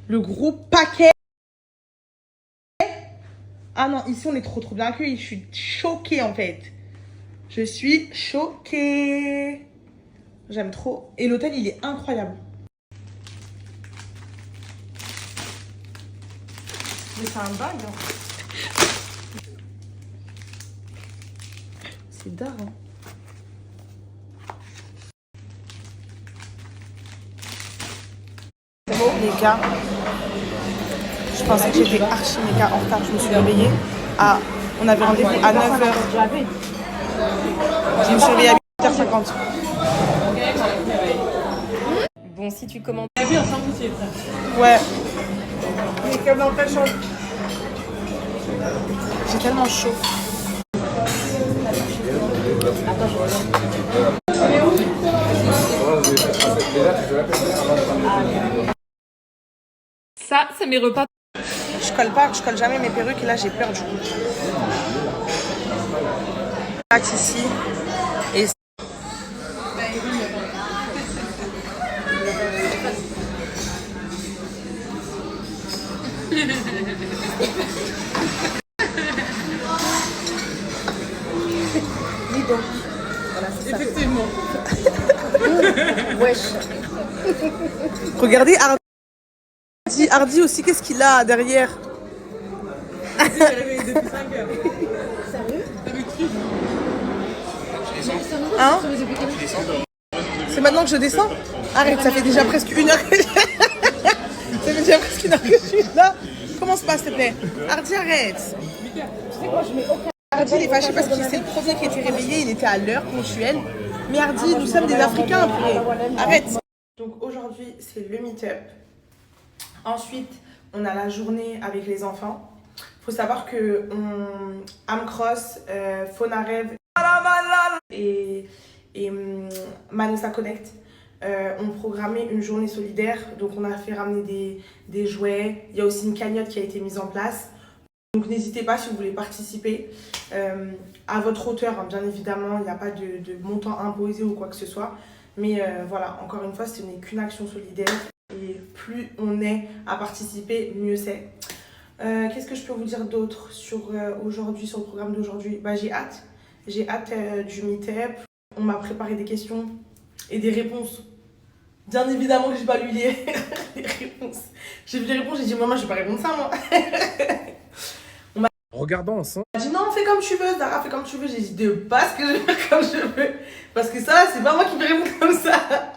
le gros paquet. Ah non, ici on est trop bien accueillis. Je suis choquée en fait. Je suis choquée. J'aime trop. Et l'hôtel, il est incroyable. Mais c'est un dingue. Hein. C'est dingue. Hein. Les gars, je pensais que j'étais archi méga en retard. Je me suis réveillée à... On avait rendez-vous à 9h. Je me suis réveillée à 8h50. Bon, si tu commandes... Ouais. J'ai tellement chaud. Ça, c'est mes repas. Je colle jamais mes perruques et là j'ai peur du coup. Max ici et Effectivement. wesh. Regardez Hardy aussi, qu'est-ce qu'il a derrière? Depuis 5 heures. Sérieux? Hein? C'est maintenant que je descends? Arrête, ça fait déjà presque 1 heure que ça fait déjà presque 1 heure que je suis là. Comment se passe, s'il te plaît? Hardy, arrête. Tu sais quoi, je mets aucun... Hardy, il est fâché parce que c'est le premier qui était réveillé, il était à l'heure ponctuelle. Mais Hardy, nous sommes des Africains après. Arrête. Donc aujourd'hui, c'est le meet-up. Ensuite, on a la journée avec les enfants. Il faut savoir que Amcross, Phonarev et Manosa Connect ont programmé une journée solidaire. Donc on a fait ramener des jouets. Il y a aussi une cagnotte qui a été mise en place. Donc n'hésitez pas si vous voulez participer. À votre hauteur, hein, bien évidemment, il n'y a pas de montant imposé ou quoi que ce soit. Mais voilà, encore une fois, ce n'est qu'une action solidaire. Et plus on est à participer, mieux c'est. Qu'est-ce que je peux vous dire d'autre sur aujourd'hui, sur le programme d'aujourd'hui? Bah, j'ai hâte du meet-up. On m'a préparé des questions et des réponses. Bien évidemment que j'ai pas lu les réponses. J'ai vu les réponses, j'ai dit maman, je vais pas répondre ça moi. Regardons ensemble. Elle m'a dit non, fais comme tu veux, Zara, fais comme tu veux. J'ai dit de pas ce que je veux faire comme je veux. Parce que ça, c'est pas moi qui vais répondre comme ça.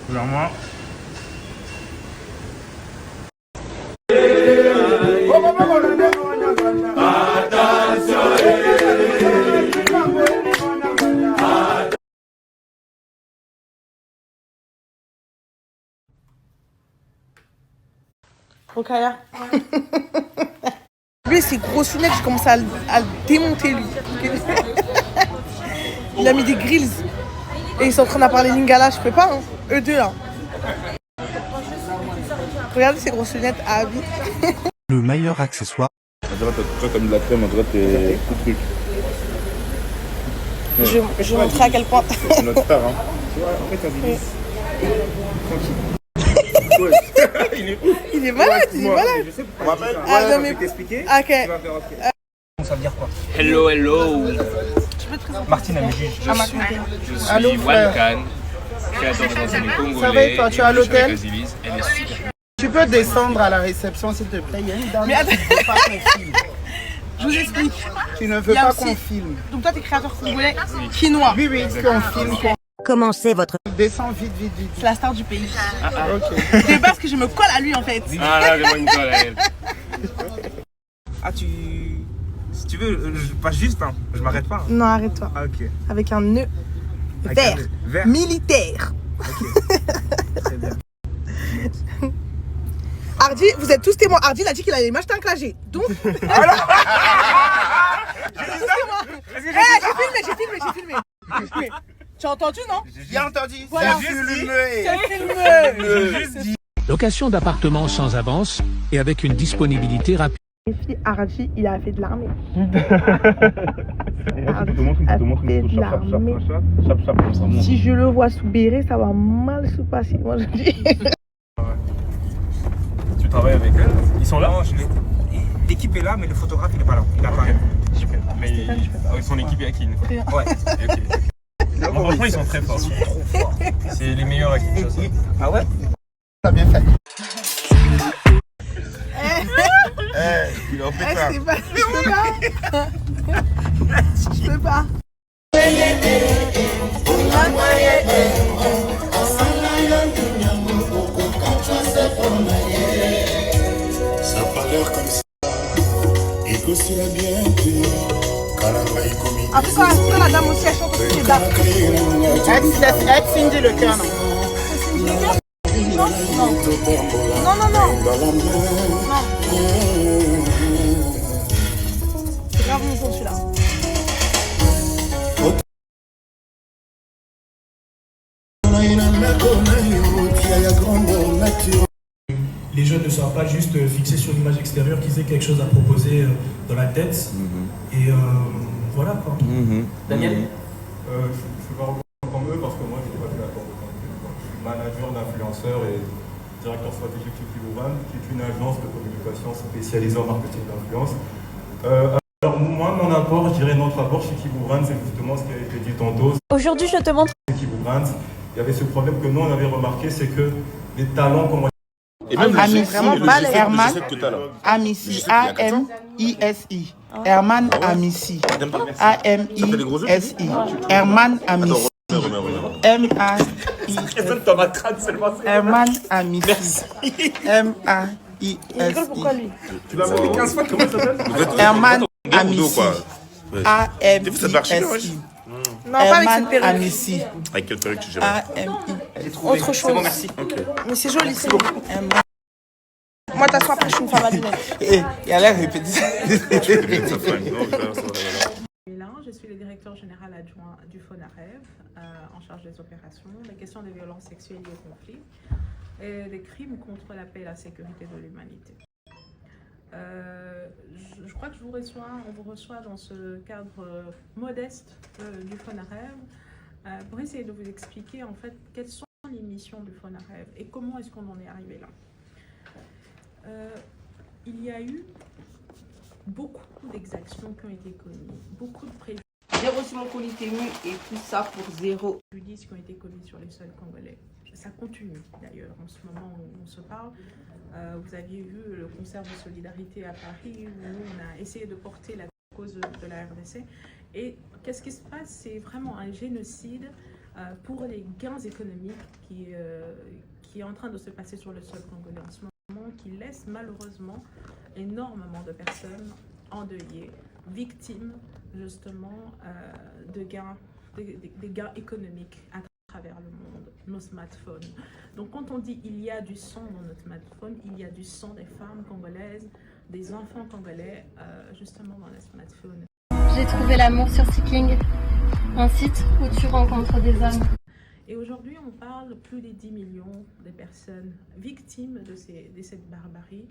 Vers moi. Rokaya. Lui, c'est grosses lunettes, je commence à le démonter lui. Il a mis des grills. Et ils sont en train de parler lingala, je peux pas, hein. Eux deux là. Regardez ces grosses lunettes à Abby. Le meilleur accessoire. On dirait toi t'as mis de la crème, on dirait t'es tout truc. Je vais montrer à quel point. C'est notre star, hein. Tu vois, en fait, t'as dit. Il est malade, il est malade. On m'appelle. Ah non mais. T'expliquer. Ok. Ça veut dire quoi? Hello, hello. Tu peux te présenter? Martine Amigi. Je suis Allô, frère. Wankan, créateur de danse congolais. Ça va et toi, tu es à l'hôtel? Elle est super. Tu peux descendre à la réception s'il te plaît. Il y a une dame qui ne veut pas qu'on filme. Je vous explique. Tu ne veux Il y a pas aussi- qu'on filme. Donc toi t'es créateur congolais quinoa. Oui, oui, qu'on filme. Qu'on... Commencez votre... Descends vite, vite, vite. C'est la star du pays. Ok. C'est parce que je me colle à lui en fait. Ah là, j'ai une colle à elle. Ah, tu. Si tu veux, je passe juste, hein. Je m'arrête pas. Hein. Non, arrête-toi. Ah, ok. Avec un nœud Avec vert, un nœud vert. militaire. Ok. Très bien. Hardy, vous êtes tous témoins. Hardy il a dit qu'il allait m'acheter un clagé. Donc. J'ai dit ça. J'ai filmé. Tu as entendu, non? J'ai entendu. Voilà. C'est filmé. C'est filmé. J'ai juste dit. Location d'appartements sans avance et avec une disponibilité rapide. Et puis Hardy, il a fait de l'armée. Regarde, je te montre une photo. Chap, comme ça monte. Si je le vois sous béret, ça va mal se passer. Moi, je dis. Tu travailles avec eux? Ils sont là? Non, l'équipe est là, mais le photographe il n'est pas là. Il apparaît. Mais son équipe est à qui? Ouais. Franchement, ils sont très forts. C'est les meilleurs à Kinshasa. Ah ouais? T'as bien fait. Il est en Je peux pas. Ça n'a pas l'air comme ça. Et que c'est la bien En tout cas, la dame aussi, elle chante aussi les dames. Ex Cindy le cœur, non? Non. C'est grave mon son celui-là. Les jeunes ne soient pas juste fixés sur l'image extérieure, qu'ils aient quelque chose à proposer dans la tête. Et voilà quoi. Daniel? Je suis pas comme eux parce que moi je n'ai pas fait la corde de contenu. Je suis manager d'influenceurs et directeur stratégique chez Kibouran, qui est une agence de communication spécialisée en marketing d'influence. Alors moi, mon apport, je dirais notre apport chez Kibouran, c'est justement ce qui a été dit tantôt. Aujourd'hui, je te montre. Chez Kibouran, il y avait ce problème que nous on avait remarqué, c'est que les talents qu'on Et même Amici, vraiment Herman que t'as là. Amici, A-M-I-S-I. Herman Amici. A-M-I-S-I. Herman Amici. M-A-I-S-I. Herman Amici. M-A-I-S-I. Tu l'as montré 15 fois, comment ça s'appelle? Herman Amici. A-M-I-S-I. Non, pas avec cette perruque. Amici. Avec quelle perruque tu gères? A-M-I. Autre chose. C'est bon, merci. Mais c'est joli, c'est beau. Moi, t'assois après, je suis une femme à lunettes. Il a l'air répétitif. Je suis le directeur général adjoint du FONAREV, en charge des opérations, des questions de violences sexuelles liées au conflit et des crimes contre la paix et la sécurité de l'humanité. Je crois que on vous reçoit dans ce cadre modeste du FONAREV pour essayer de vous expliquer en fait quelles sont les missions du FONAREV et comment est-ce qu'on en est arrivé là. Il y a eu beaucoup d'exactions qui ont été commises, beaucoup de préjudices. J'ai reçu mon colis tému et tout ça pour zéro. Qui ont été commis sur les sols congolais. Ça continue d'ailleurs en ce moment où on se parle. Vous aviez vu le concert de solidarité à Paris où on a essayé de porter la cause de la RDC. Et qu'est-ce qui se passe? C'est vraiment un génocide pour les gains économiques qui est en train de se passer sur le sol congolais en ce moment, qui laisse malheureusement énormément de personnes endeuillées, victimes justement des gains économiques à travers le monde, nos smartphones. Donc quand on dit il y a du sang dans notre smartphone, il y a du sang des femmes congolaises, des enfants congolais justement dans les smartphones. J'ai trouvé l'amour sur Seeking, un site où tu rencontres des hommes. Et aujourd'hui, on parle plus de 10 millions de personnes victimes de cette barbarie.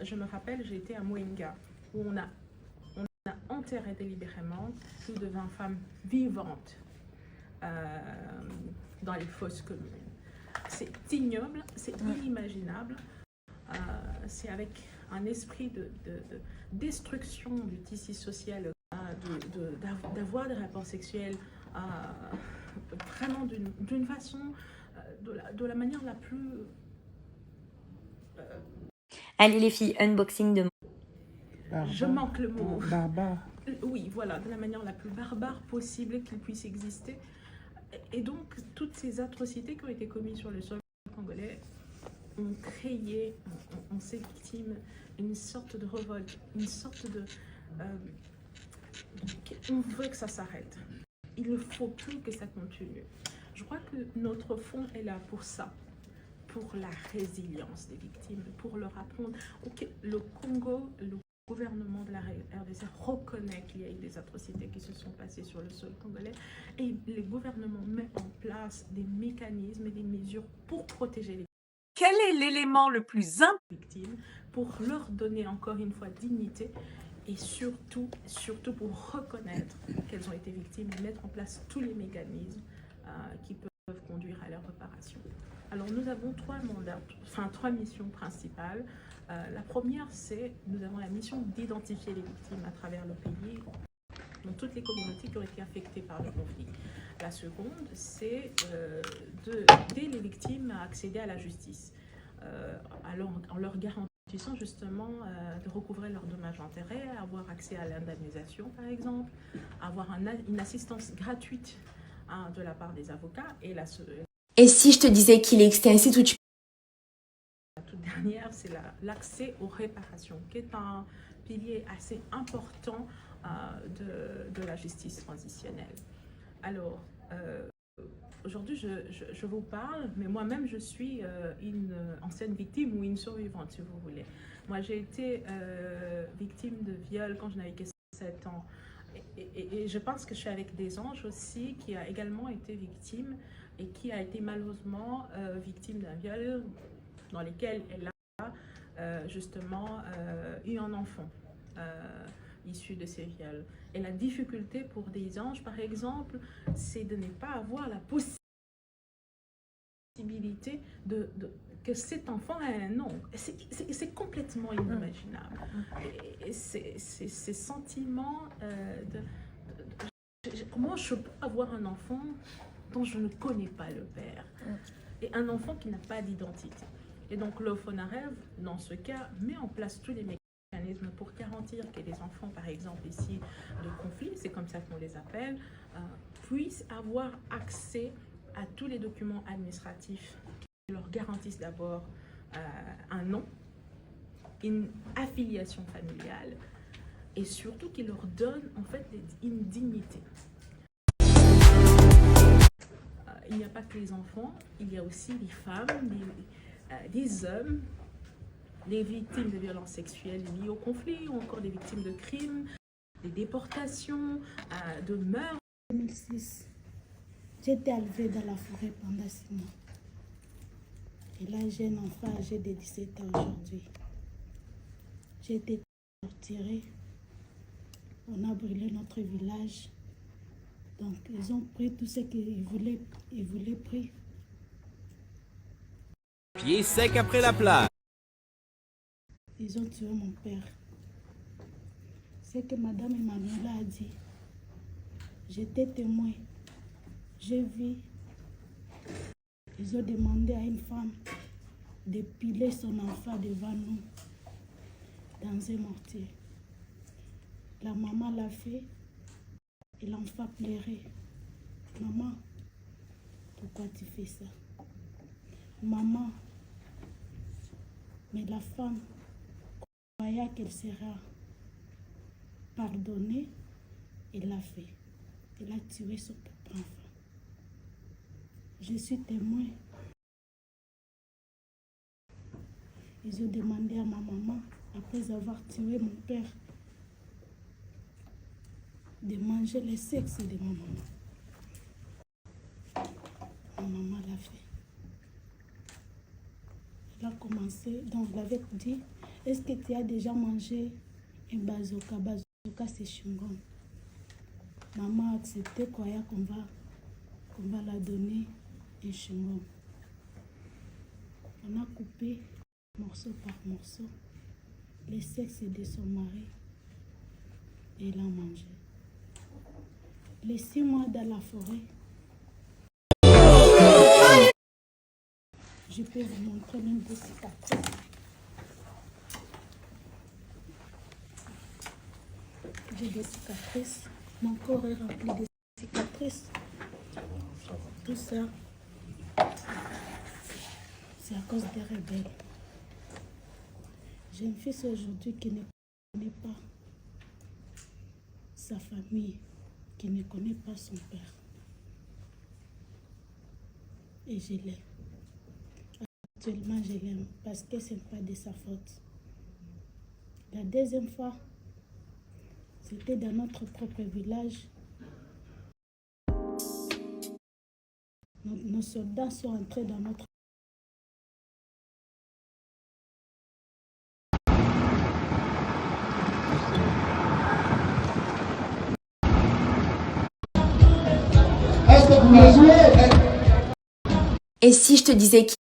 Je me rappelle, j'ai été à Mwenga, où on a enterré délibérément plus de 20 femmes vivantes dans les fosses communes. C'est ignoble, c'est inimaginable. C'est avec un esprit de destruction du tissu social, d'avoir des rapports sexuels vraiment d'une façon, de la manière la plus... Allez les filles, unboxing de... Je manque le mot. Barbare. Oui, voilà, de la manière la plus barbare possible qu'il puisse exister. Et donc, toutes ces atrocités qui ont été commises sur le sol congolais ont créé en ces victimes une sorte de révolte, une sorte de... on veut que ça s'arrête. Il ne faut plus que ça continue. Je crois que notre fonds est là pour ça, pour la résilience des victimes, pour leur apprendre. Ok, le Congo, le gouvernement de la RDC reconnaît qu'il y a eu des atrocités qui se sont passées sur le sol congolais et le gouvernement met en place des mécanismes et des mesures pour protéger les victimes. Quel est l'élément le plus important? Victimes, pour leur donner encore une fois dignité et surtout pour reconnaître qu'elles ont été victimes et mettre en place tous les mécanismes qui peuvent conduire à leur réparation. Alors nous avons trois missions principales. La première, c'est nous avons la mission d'identifier les victimes à travers le pays, dans toutes les communautés qui ont été affectées par le conflit. La seconde, c'est d'aider les victimes à accéder à la justice, en leur garantissant justement de recouvrer leurs dommages-intérêts, avoir accès à l'indemnisation par exemple, avoir une assistance gratuite de la part des avocats. Et si je te disais qu'il existe un site où tu... La toute dernière, c'est l'accès aux réparations, qui est un pilier assez important de la justice transitionnelle. Alors, aujourd'hui, je vous parle, mais moi-même, je suis une ancienne victime ou une survivante, si vous voulez. Moi, j'ai été victime de viol quand je n'avais que 7 ans. Et je pense que je suis avec des anges aussi, qui a également été victime et qui a été malheureusement victime d'un viol dans lequel elle a justement eu un enfant issu de ces viols. Et la difficulté pour des anges, par exemple, c'est de ne pas avoir la possibilité que cet enfant ait un nom. C'est complètement inimaginable. Et ces sentiments comment je peux avoir un enfant dont je ne connais pas le père, et un enfant qui n'a pas d'identité. Et donc l'OFONAREV, dans ce cas, met en place tous les mécanismes pour garantir que les enfants, par exemple ici, de conflit, c'est comme ça qu'on les appelle, puissent avoir accès à tous les documents administratifs qui leur garantissent d'abord un nom, une affiliation familiale, et surtout qui leur donnent en fait une dignité. Il n'y a pas que les enfants, il y a aussi les femmes, des hommes, des victimes de violences sexuelles liées au conflit, ou encore des victimes de crimes, des déportations, de meurtres. En 2006, j'ai été élevée dans la forêt pendant 6 mois. Et là, j'ai un enfant âgé de 17 ans aujourd'hui. J'ai été torturée. On a brûlé notre village. Donc, ils ont pris tout ce qu'ils voulaient prendre. Pied sec après la plage. Ils ont tué mon père. C'est que Madame Emmanuela a dit. J'étais témoin. J'ai vu. Ils ont demandé à une femme de piler son enfant devant nous dans un mortier. La maman l'a fait et l'enfant pleurait. Maman, pourquoi tu fais ça? Maman, mais la femme croyait qu'elle sera pardonnée. Elle l'a fait. Elle a tué son propre enfant. Je suis témoin. Ils ont demandé à ma maman, après avoir tué mon père, de manger le sexe de ma maman. Ma maman l'a fait. Elle a commencé, donc je l'avais dit, est-ce que tu as déjà mangé un bazooka? Bazooka, c'est chewing-gum. Maman a accepté, croyant qu'on va la donner un chewing-gum. On a coupé morceau par morceau le sexe de son mari et elle a mangé. Les 6 mois dans la forêt, je peux vous montrer même des cicatrices. J'ai des cicatrices. Mon corps est rempli de cicatrices. Tout ça, c'est à cause des rebelles. J'ai un fils aujourd'hui qui ne connaît pas sa famille, qui ne connaît pas son père. Et je l'aime. Actuellement, je l'aime parce que ce n'est pas de sa faute. La deuxième fois, c'était dans notre propre village. Nos soldats sont entrés dans notre Est-ce que vous voulez jouer? Et si je te disais qu'il...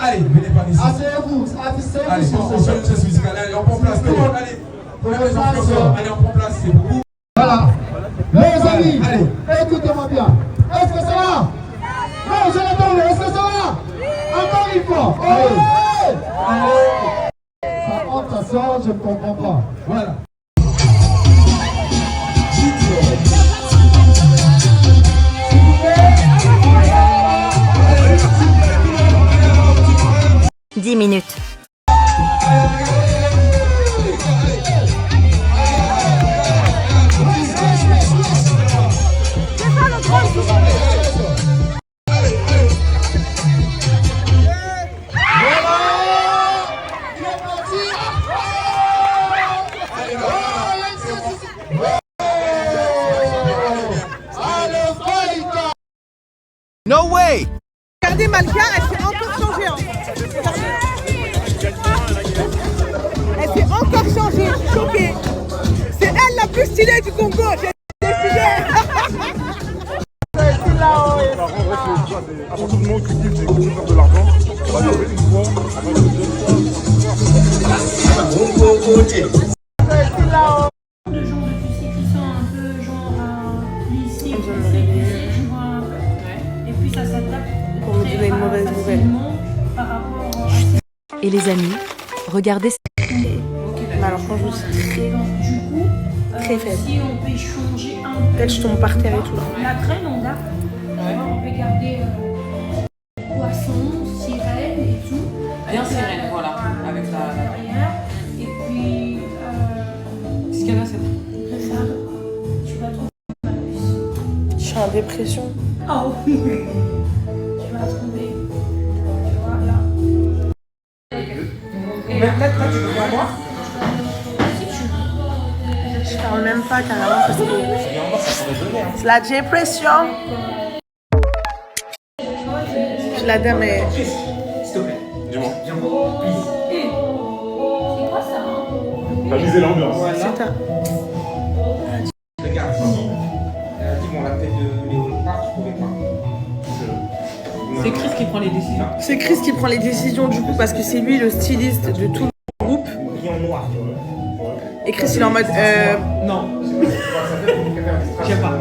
Allez, venez par ici. Asseyez-vous, asseyez-vous. Allez, on fait ce musical. Allez, on prend place. Tout le monde, allez. Allez, on prend place, c'est beaucoup. Voilà. Les amis, allez, écoutez-moi bien. Est-ce que ça va? Non, je l'entends, est-ce que ça va? Encore une fois. Allez. Ça entre, ça sort, je ne comprends pas. Voilà. 10 minutes. No way! Regardez Malka, elle s'est encore changée. Hein. Elle s'est encore changée, je suis choquée. C'est elle la plus stylée du Congo, j'ai décidé. À partir du moment où tu dis que tu veux faire de l'argent, tu vas faire une fois avant de De gens de tu sais qui sont un peu genre lycée, tu vois. Et puis ça s'adapte pour me donner une mauvaise nouvelle. Par rapport à... Et les amis, regardez. Alors franchement c'est très faible. Si on peut changer un peu. Peut-être je tombe par terre et tout là. La graine on garde. On peut garder poisson, sirène et tout. Rien sirène, voilà. Avec la... Derrière. Et puis... Ce qu'il y en a, c'est bon. Ça, tu vas trouver. Je suis en dépression. Oh oui. Tu vas trouver. Tu vois là. Maintenant, tu veux voir moi? Je parle même pas carrément parce que c'est la dépression. Puis la dame est... S'il te plaît. Dis-moi. C'est quoi ça? T'as misé l'ambiance. C'est ça. Regarde, dis-moi la tête de Léopard, je pouvais pas. C'est Chris qui prend les décisions. C'est Chris qui prend les décisions du coup parce que c'est lui le styliste de tout le groupe. Rien noir. Et Chris il est en mode Non. Je sais pas.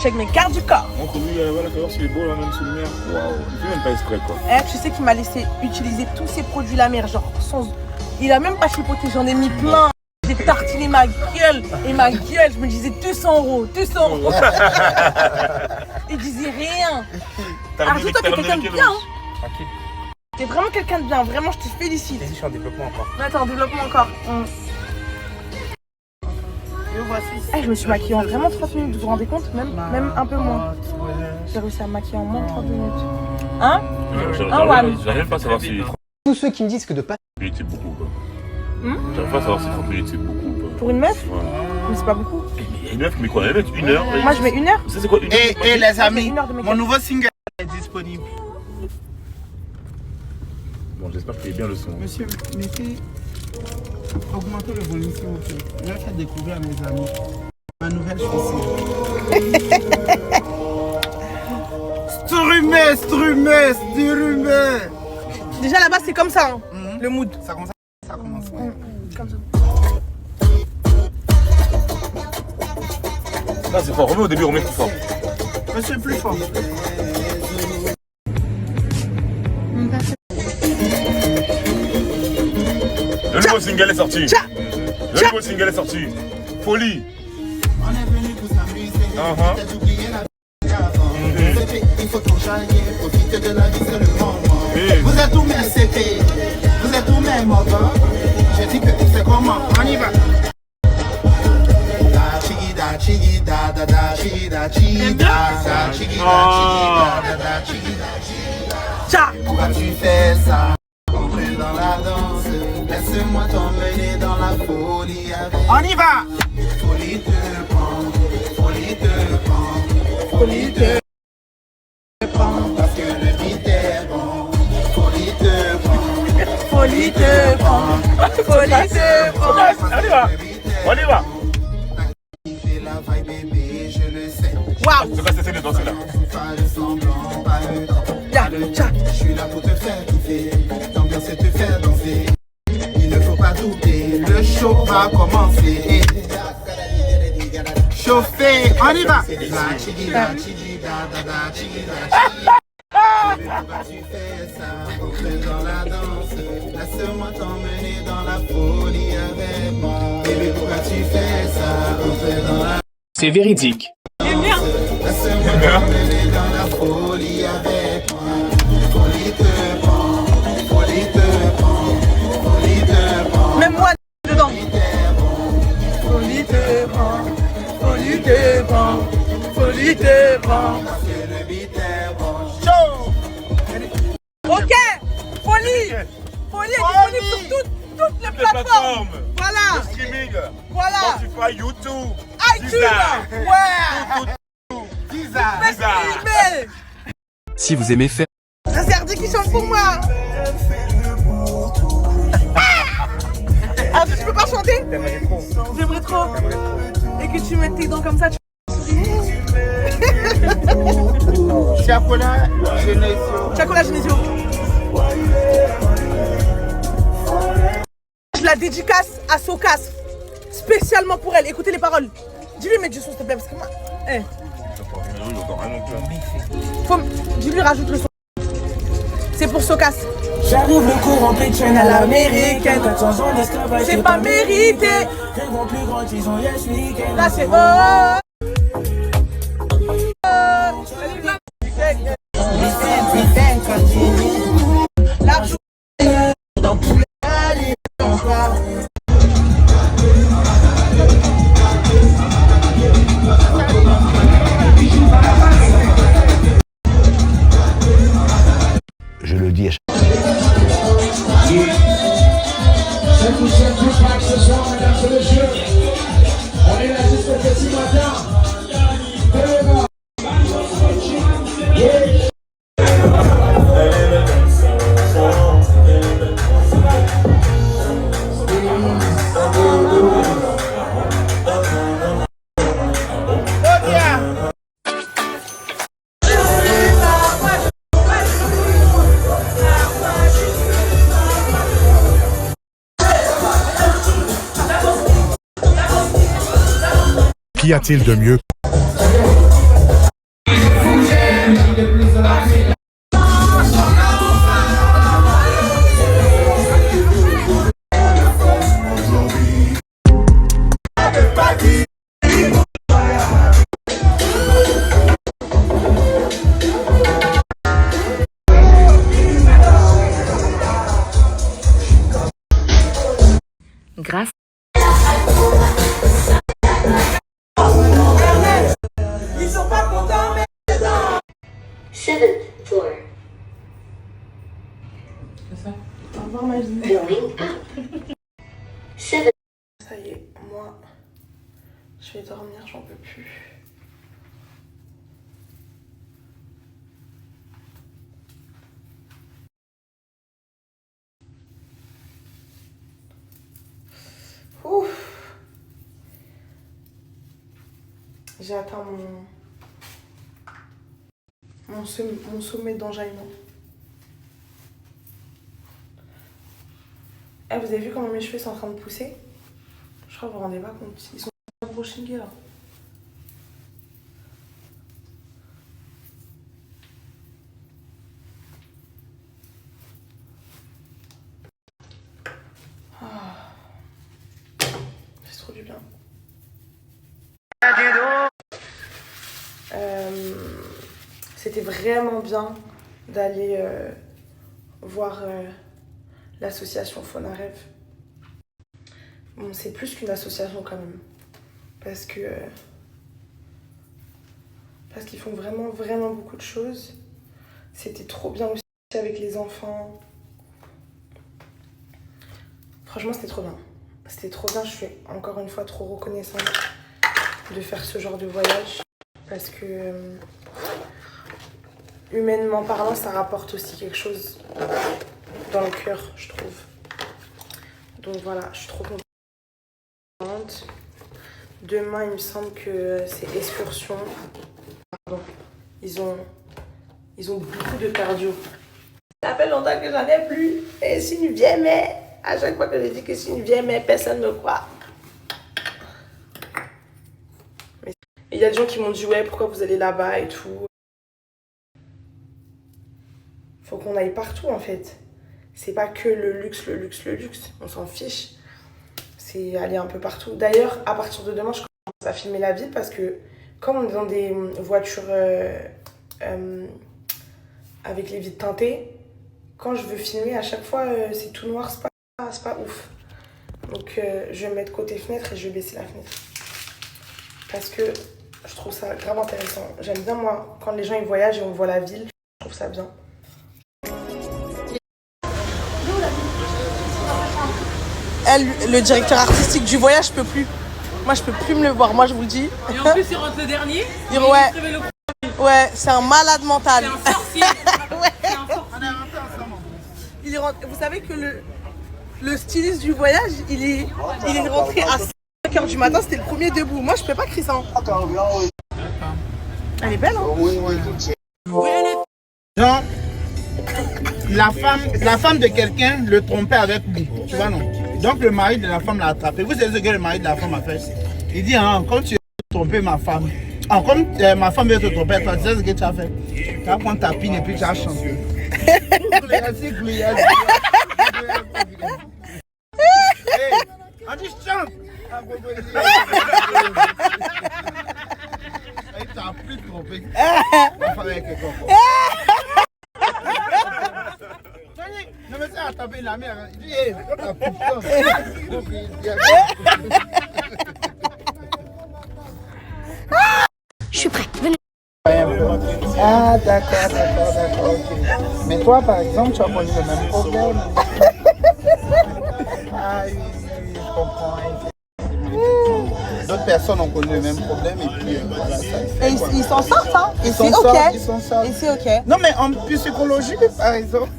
check mes gardes du corps. Entre lui, voilà, savoir s'il est beau là, même sous lumière. Waouh, il fait même pas exprès quoi. Tu sais qu'il m'a laissé utiliser tous ces produits la mer, genre sans... Il a même pas chipoté, j'en ai mis plein. J'ai tartiné ma gueule et ma gueule, je me disais 200 €, 200 €. Il disait rien. Arnaud, toi t'es quelqu'un de bien. Tranquille. T'es vraiment quelqu'un de bien, vraiment je te félicite. Vas-y, je suis en développement encore. Attends, développement encore. Je me suis maquillée en vraiment 30 minutes, vous vous rendez compte? Même un peu moins. J'ai réussi à me maquiller en moins de 30 minutes. Hein? J'arrive pas à savoir si... Tous ceux qui me disent que de pas... 30 minutes c'est beaucoup ou pas. J'arrive pas à savoir si 30 minutes c'est beaucoup ou pas. Pour une meuf? Ouais. Mais c'est pas beaucoup. Mais une meuf qui met quoi? Elle met 1 heure. Moi je mets 1 heure. C'est quoi 1 heure? Et les amis, une heure de make-up. mon nouveau single est disponible. Bon, j'espère qu'il est bien le son. Monsieur, mettez... Augmentez le volume s'il vous plaît. Je vais faire découvrir à mes amis ma nouvelle chanson. Strumé. Déjà là-bas c'est comme ça, hein, le mood. Ça commence. Comme ça. Là c'est fort, remets au début, remets plus fort. Monsieur plus fort. Le nouveau single est sorti. Le nouveau single est sorti. Folie. On est venu pour s'amuser. Peut-être oublier la il faut qu'on j'aille, profiter de la vie, c'est le moment. Vous êtes tous mes CP, vous êtes tous mes motos. J'ai dit que c'est comment, on y va. Chigida, da da, chigida, chigida, chigida, chigida. Pourquoi tu fais ça? Entrer dans la danse, laisse-moi t'emmener dans la folie avec. On y va. Folie te prend, folie te prend. prend. Parce que le beat est bon. Folie te prend. Folie te prend. Folie te prend. On y va. On y va. Fais la vibe bébé, je le sais. Waouh. C'est pas cesser de danser là. Pas le semblant, pas le temps. Ya, ya. Je suis là pour te faire kiffer. T'ambiance et te faire danser. Il ne faut pas douter, le show va commencer. Chauffer, on y va. Tu fais ça, entre dans la danse. Laisse-moi t'emmener dans la folie avec moi. Bébé, pourquoi tu fais ça, entre dans la... C'est véridique. Laisse-moi t'emmener dans la folie avec moi. Folie te prend, folie te prend, folie te prend. Même moi dedans. Folie te prend, folie te prend, folie te prend. Ok, folie. Folie est disponible sur toutes les plateformes. Voilà. Le streaming. Voilà. Spotify, YouTube. iTunes. Ouais. Deezer. Si vous aimez faire Ça c'est Hardy qui chante pour moi. Ah, tu peux pas chanter? J'aimerais trop. Et que tu mettes tes dents comme ça. Chocolat Genesio. Chocolat Genesio. Je la dédicace à Sokas. Spécialement pour elle. Écoutez les paroles. Dis-lui mettre du son s'il te plaît. Parce que moi... Dis-lui rajoute le son. C'est pour Sokas. J'arrive le cours en pitchen à l'américaine. 14 ans d'esclavage, c'est pas mérité. Rêvons plus grand, ils ont yes weekend. Là c'est l'argent dans tous les Je le dis à chaque Ça nous sommes plus pas que ce soir, mesdames et messieurs. On est là jusqu'au petit matin. Qu'y a-t-il de mieux? Grâce. Ils sont pas contents, mais... 7th floor. C'est ça. Au revoir, ma vie. Ça y est, moi, je vais dormir, j'en peux plus. Ouf. J'ai atteint mon sommet d'enjaillement. Eh, vous avez vu comment mes cheveux sont en train de pousser? Je crois que vous vous rendez pas compte. Ils sont brochingés là. Ah. C'est trop du bien. C'était vraiment bien d'aller voir l'association Phonarêve. Bon, c'est plus qu'une association quand même, parce qu'ils font vraiment beaucoup de choses. C'était trop bien aussi avec les enfants. Franchement, c'était trop bien. C'était trop bien. Je suis encore une fois trop reconnaissante de faire ce genre de voyage, parce que humainement parlant, ça rapporte aussi quelque chose dans le cœur, je trouve. Donc voilà, je suis trop contente. Demain, il me semble que c'est excursion. Pardon. Ils ont beaucoup de cardio. Ça fait longtemps que j'en ai plus. Et si une vieille mais à chaque fois que je dis que si une vieille mais personne ne me croit. Il y a des gens qui m'ont dit ouais, pourquoi vous allez là-bas et tout. Faut qu'on aille partout en fait. C'est pas que le luxe, le luxe, le luxe. On s'en fiche. C'est aller un peu partout. D'ailleurs, à partir de demain, je commence à filmer la ville parce que comme on est dans des voitures avec les vitres teintées, quand je veux filmer, à chaque fois, c'est tout noir, c'est pas ouf. Donc, je vais mettre côté fenêtre et je vais baisser la fenêtre. Parce que je trouve ça grave intéressant. J'aime bien, moi, quand les gens ils voyagent et on voit la ville, je trouve ça bien. Elle, le directeur artistique du voyage, je peux plus. Moi, je peux plus me le voir, moi, je vous le dis. Et en plus, il rentre le dernier. Ouais, c'est un malade mental. C'est un sorcier. Ouais. Il est rentré, vous savez que le styliste du voyage, il est rentré à 5h du matin, c'était le premier debout. Moi, je peux pas crier ça. Elle est belle, hein? Genre, la femme de quelqu'un le trompait avec lui, tu vois, non? Donc le mari de la femme l'a attrapé. Vous savez ce que le mari de la femme a fait? Il dit, hein, quand tu as trompé ma femme, comme ma femme veut te tromper, toi, tu sais ce que tu as fait? Tu vas prendre ta pine et puis tu as chanté. On dit chante. Il t'a plus trompé. Ma femme avec quelqu'un. Non mais ça a tapé la mère. Il dit, hé, la puissance. Je suis prête, venez. Ah d'accord, ok. Mais toi par exemple, tu as connu le même problème. Ah oui, je comprends. D'autres personnes ont connu le même problème et puis voilà, ça ils s'en sortent, hein. Et c'est ok. Ils s'en sortent. Et c'est ok. Non mais en psychologie par exemple.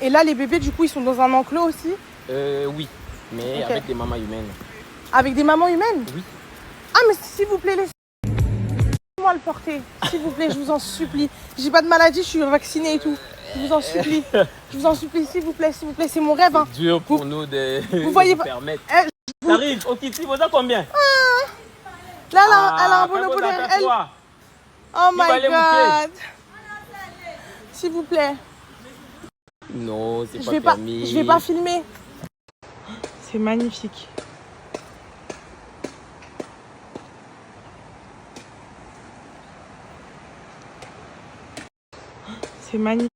Et là, les bébés, du coup, ils sont dans un enclos aussi? Oui, mais avec des mamans humaines. Avec des mamans humaines? Oui. Ah, mais s'il vous plaît, laissez-moi le porter. S'il vous plaît, je vous en supplie. J'ai pas de maladie, je suis vaccinée et tout. Je vous en supplie. Je vous en supplie, s'il vous plaît, c'est mon rêve. Hein. C'est dur pour nous de vous voyez nous permettre. Vous... T'arrives, au Kitty, vous avez combien? Là, elle a un bonobo derrière elle. Oh my god. S'il vous plaît. Non, c'est pas permis. Je vais pas filmer. C'est magnifique. C'est magnifique.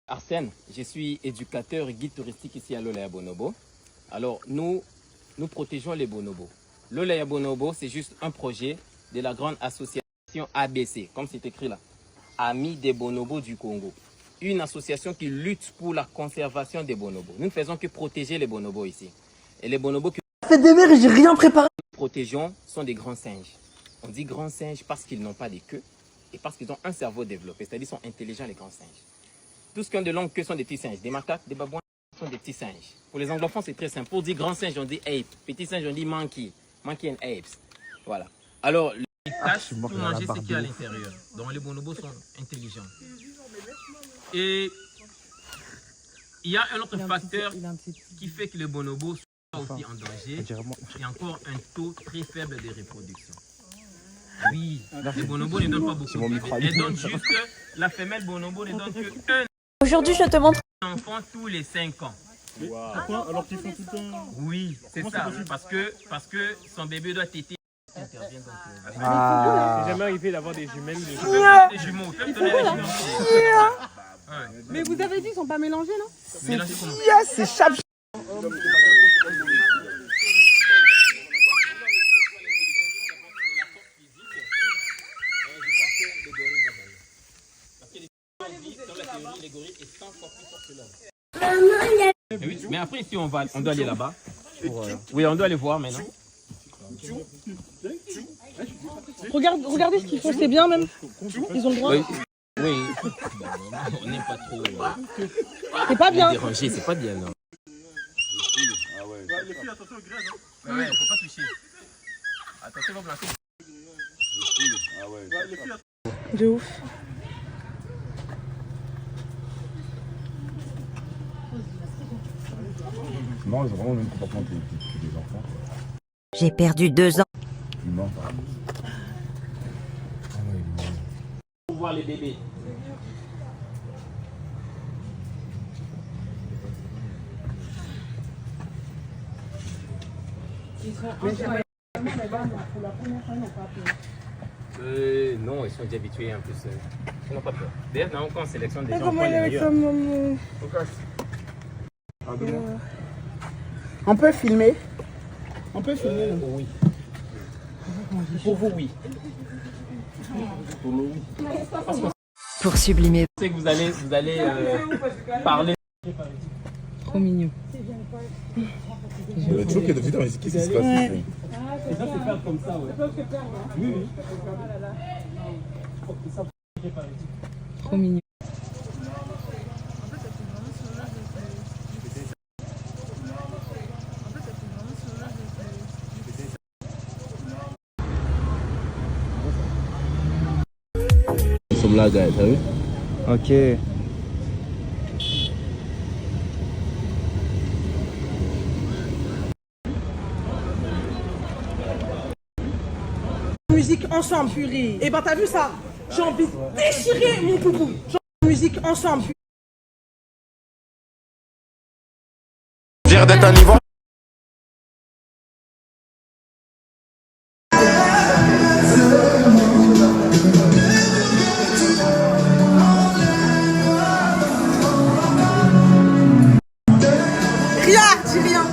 Arsène, je suis éducateur et guide touristique ici à Lolaya Bonobo. Alors, nous protégeons les bonobos. Lolaya Bonobo, c'est juste un projet de la grande association ABC, comme c'est écrit là. Amis des bonobos du Congo. Une association qui lutte pour la conservation des bonobos. Nous ne faisons que protéger les bonobos ici. Et les bonobos que Faites des mères, j'ai rien préparé. nous protégeons sont des grands singes. On dit grands singes parce qu'ils n'ont pas de queue et parce qu'ils ont un cerveau développé. C'est-à-dire qu'ils sont intelligents, les grands singes. Tous ceux qui ont de longues queues sont des petits singes. Des macaques, des babouins sont des petits singes. Pour les anglophones, c'est très simple. Pour dire grand singe, on dit ape. Petit singe, on dit monkey. Monkey and apes. Voilà. Alors, ils cachent pour manger ce qu'il y a à l'intérieur. Donc, les bonobos sont intelligents. Et il y a un autre facteur qui fait que les bonobos sont aussi en danger. Il y a encore un taux très faible de reproduction. Oui, les bonobos ne donnent pas beaucoup de bébés. Elles donnent juste que la femelle bonobo ne donne que un. Aujourd'hui, je te montre Un enfant tous les 5 ans. Pourquoi? Alors qu'ils font tout le temps. Oui, c'est ça. Parce que son bébé doit téter. C'est jamais arrivé d'avoir des jumelles. Des jumeaux. Fais me donner les jumeaux. Mais vous avez dit, ils sont pas mélangés, non? Mélangés comment? Yes, c'est chape. Oui, mais après, ici, on doit aller là-bas. Oui, on doit aller voir maintenant. Regardez ce qu'ils font, c'est bien même. Ils ont le droit. Oui. Oui. On n'est pas trop. C'est pas bien. Déranger, c'est pas bien, non. Ah ouais. Les filles, attention aux grèves. Hein. Ouais, faut pas toucher. Attention, on va placer. Ah ouais. Les filles, De ouf. Non, ils ont vraiment le même comportement que les enfants. J'ai perdu 2 ans. Non. Pour voir les bébés. Non, ils sont déjà habitués en plus. Ils n'ont pas peur. D'ailleurs, dans on sélectionne des gens. On peut filmer. On peut filmer. Oui. Pour vous, oui. Pour nous, oui. Pour sublimer. Je sais que vous allez parler. Trop mignon. Il y a toujours qu'il y a des visiteurs, mais qu'est-ce qui se passe ici? Et ça, c'est faire comme ça, ouais. Oui, oui. Trop mignon. Nous sommes là, gars, t'as vu? Ok. Musique ensemble, purée. Et ben t'as vu ça? J'ai envie de déchirer mon poupou. Musique ensemble. Dire d'être un niveau. Rien, dis rien.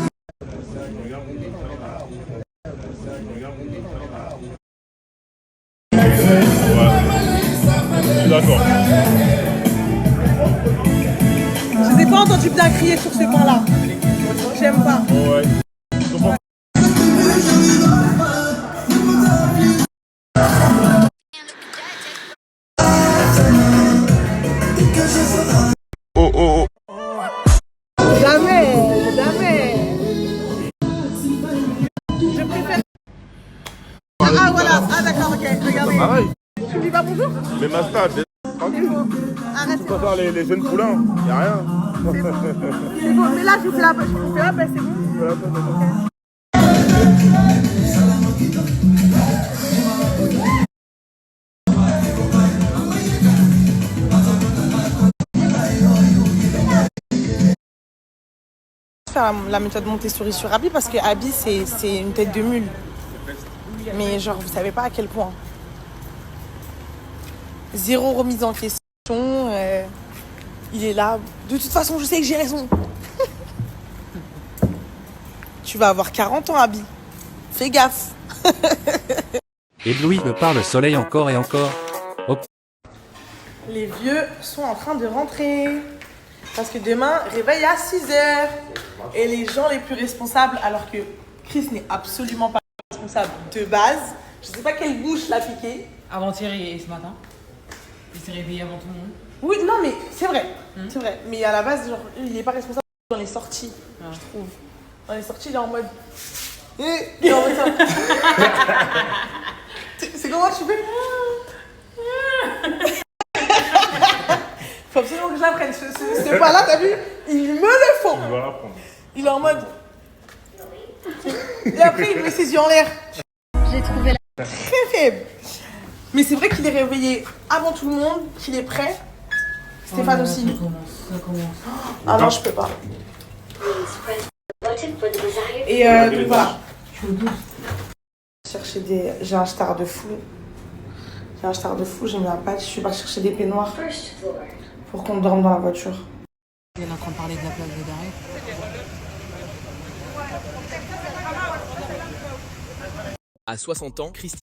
D'accord. Je n'ai pas entendu bien crier sur ce banc-là. J'aime pas. Ouais. Oh oh oh. Jamais, jamais. Je préfère. Ah voilà, ah d'accord, ok, regardez. Pareil. Tu me dis pas bonjour? Mais ma stade, tranquille. Arrête. Tu préfères les jeunes poulains, y'a rien. C'est bon. C'est bon, mais là je vous fais la paix, c'est bon. Faire la méthode Montessori sur Abby parce que Abby c'est une tête de mule. Mais genre vous savez pas à quel point. Zéro remise en question. Il est là. De toute façon je sais que j'ai raison. Tu vas avoir 40 ans Abby. Fais gaffe. Ébloui par le soleil encore et encore. Oh. Les vieux sont en train de rentrer. Parce que demain, réveil à 6h. Et les gens les plus responsables, alors que Chris n'est absolument pas responsable de base. Je sais pas quelle bouche l'a piqué. Avant-hier et ce matin. Il s'est réveillé avant tout le monde. Oui, non mais c'est vrai. C'est vrai. Mais à la base, genre, il est pas responsable dans les sorties, je trouve. Dans les sorties, il est en mode... Il est en mode ça. C'est comment tu fais? Faut absolument que je l'apprenne. Ce pas-là, t'as vu? Il me le faut. Tu vas l'apprendre. Il est en mode... Et après, il met ses yeux en l'air. J'ai trouvé la... Très faible. Mais c'est vrai qu'il est réveillé avant tout le monde, qu'il est prêt. Stéphane aussi. Ça commence. Ah non, je peux pas. Et donc voilà. J'ai un star de fou. J'ai un star de fou, j'ai mis un patch. Je suis partie chercher des peignoirs. pour qu'on dorme dans la voiture. Elle est en train de parler de la place de Daré. À 60 ans, Christine.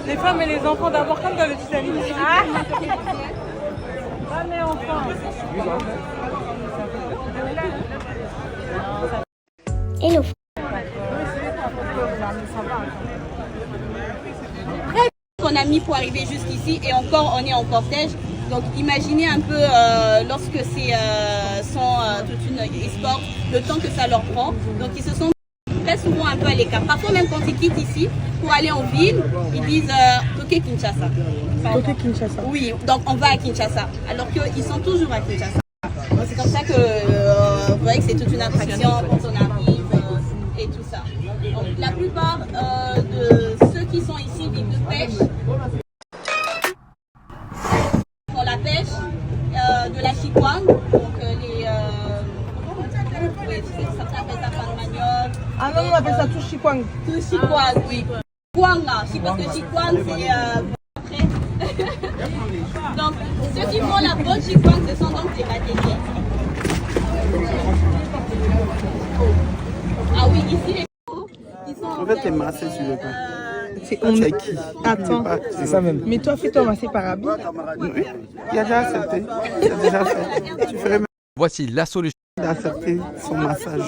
Les femmes et les enfants d'abord comme dans le Titanic. Femmes et enfants. Hello. Qu'on a mis pour arriver jusqu'ici et encore on est en cortège. Donc imaginez un peu lorsque c'est toute une escorte, le temps que ça leur prend. Donc ils se sont très souvent un peu à l'écart. Parfois même quand ils quittent ici pour aller en ville, ils disent Toké Kinshasa. Toké Kinshasa. Oui, donc on va à Kinshasa. Alors qu'ils sont toujours à Kinshasa. Donc c'est comme ça que vous voyez que c'est toute une attraction quand on arrive et tout ça. Donc la plupart de ceux qui sont ici vivent de pêche. Pour la pêche, de la chikwang, donc les certains appellent ça pan manioc. Ah non, on appelle ça tout chikwang. Tout chikwang, oui. Chikwang là, je pense que chikwang c'est après. Donc ceux qui font la bonne chikwang, ce sont donc des bateliers. Ah oui, ici les ils sont. En fait, t'es massé sur le pain. On est qui? Attends. C'est ça même. Mais toi, fais-toi masser par Abi. Oui, il a déjà accepté. Il a déjà fait. Tu ferais même. Voici la solution. Il a accepté son massage.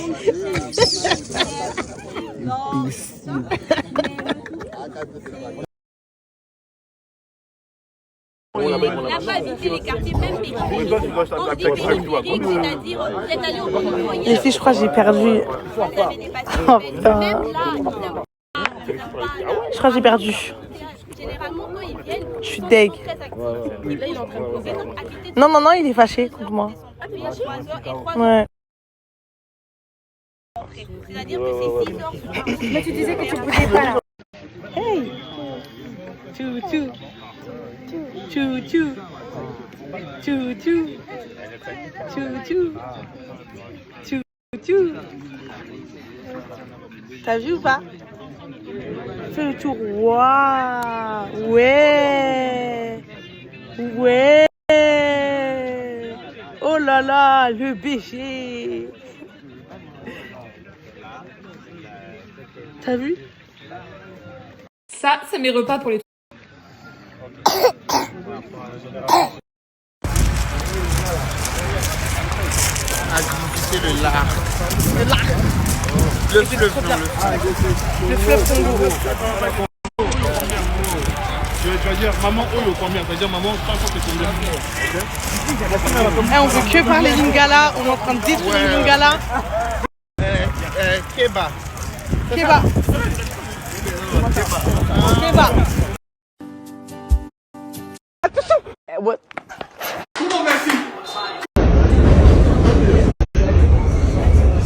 On n'a pas visité les quartiers, même les villes. On dit périphérique, c'est-à-dire peut-être aller au bout. Et si je crois que j'ai perdu. Oh putain. Je crois que j'ai perdu. Généralement, quand ils viennent, je suis deg. Là, il est en train de poser. Non, non, non, il est fâché contre moi. Ouais. C'est-à-dire que c'est 6 heures. Mais tu disais que tu bougeais pas là. Hey! Tchou tchou. Tchou tchou. Tchou tchou. Tchou tchou. Tchou tchou. T'as vu ou pas? Fais le tour. Waouh! Ouais! Ouais! Oh là là, le BG! T'as vu? Ça, c'est mes repas pour les... À visiter le lard. Le lard. Le fleuve Congo. Tu vas dire maman Oyo combien? Tu vas dire maman 500 c'est combien? On veut que parler lingala, on est en train de détruire le lingala. Keba. Keba. Keba. Attention! What?